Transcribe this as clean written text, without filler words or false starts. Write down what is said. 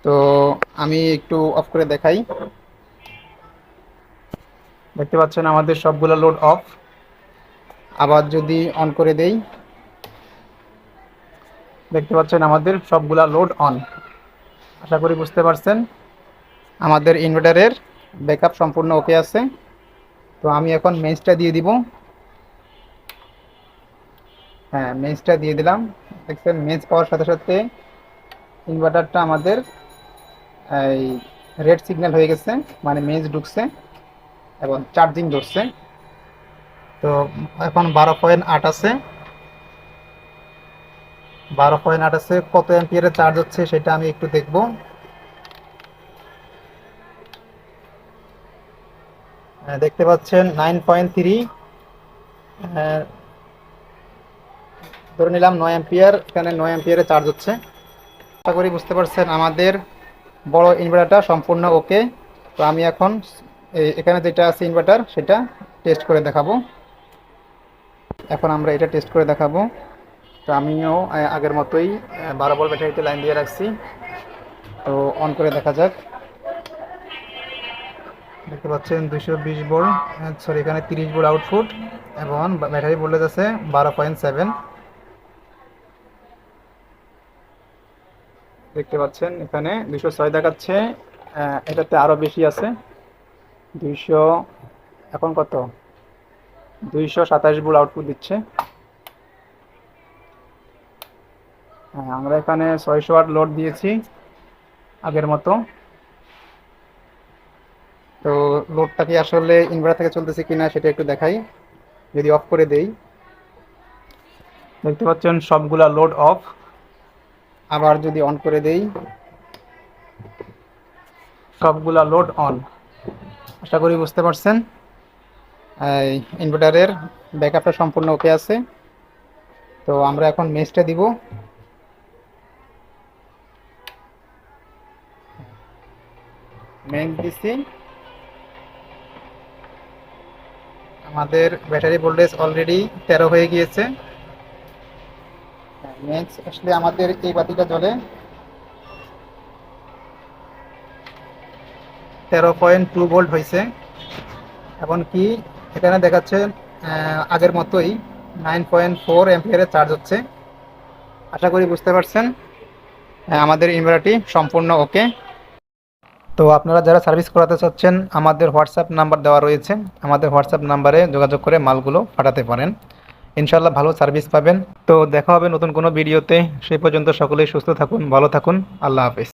তো আমি একটু অফ করে দেখাই। দেখতে পাচ্ছেন আমাদের সবগুলো লোড অফ। আবার যদি অন করে দেই, দেখতে পাচ্ছেন আমাদের সবগুলা লোড অন। আশা করি বুঝতে পারছেন। আমাদের ইনভার্টারের ব্যাকআপ সম্পূর্ণ ওকে আছে। তো আমি এখন মেইনসটা দিয়ে দিব। হ্যাঁ, মেইনসটা দিয়ে দিলাম। দেখছেন মেইনস পাওয়ার সাথে সাথে ইনভার্টারটা আমাদের এই রেড সিগন্যাল হয়ে গেছে, মানে মেইনস ঢুকছে এবং চার্জিং ধরছে। তো এখন 12.8 আছে। 12.8 আছে, কত অ্যাম্পিয়ারে চার্জ হচ্ছে সেটা আমি একটু দেখব। দেখতে পাচ্ছেন 9.3, ধরে নিলাম 9 অ্যাম্পিয়ার। এখানে 9 অ্যাম্পিয়ারে চার্জ হচ্ছে। আশা করি বুঝতে পারছেন আমাদের বড় ইনভার্টারটা সম্পূর্ণ ওকে। তো আমি এখন এখানে যেটা আছে ইনভার্টার সেটা টেস্ট করে দেখাবো। এখন আমরা এটা টেস্ট করে দেখাবো। তো আমিও আগের মতোই 12 ভোল্ট ব্যাটারিতে লাইন দিয়ে রাখছি। তো অন করে দেখা যাক। দেখতে পাচ্ছেন 220 ভোল্ট, সরি এখানে 30 ভোল্ট আউটপুট এবং ব্যাটারি ভোল্টেজ আছে 12.7। দেখতে পাচ্ছেন এখানে 206 দেখাচ্ছে। এটাতে আরও বেশি আছে, 200। এখন কত? 227 ভোল্ট আউটপুট দিচ্ছে। আমরা এখানে 600 ওয়াট লোড দিয়েছি আগের মতো। তো লোডটা কি আসলে ইনভার্টার থেকে চলতেছে কিনা সেটা একটু দেখাই। যদি অফ করে দেই, দেখতে পাচ্ছেন সবগুলা লোড অফ। আবার যদি অন করে দেই, সবগুলা লোড অন। আশা করি বুঝতে পারছেন। এই ইনভার্টারের ব্যাকআপটা সম্পূর্ণ ওকে আছে। তো আমরা এখন মেসটা দিব। মেন দিছি। আমাদের ব্যাটারি ভোল্টেজ অলরেডি 13 হয়ে গিয়েছে। নেক্সট আসলে আমাদের এই বাতিটা জ্বলে 13.2 ভোল্ট হয়েছে। এমনকি এখানে দেখাচ্ছে আগের মতোই 9.4 অ্যাম্পিয়ারে চার্জ হচ্ছে। আশা করি বুঝতে পারছেন। আমাদের ইনভার্টারটি সম্পূর্ণ ওকে। তো আপনারা যারা সার্ভিস করাতে চাচ্ছেন, আমাদের হোয়াটসঅ্যাপ নাম্বার দেওয়া রয়েছে। আমাদের হোয়াটসঅ্যাপ নাম্বারে যোগাযোগ করে মালগুলো পাঠাতে পারেন। ইনশাল্লাহ ভালো সার্ভিস পাবেন। তো দেখা হবে নতুন কোনো ভিডিওতে। সেই পর্যন্ত সকলেই সুস্থ থাকুন, ভালো থাকুন। আল্লাহ হাফেজ।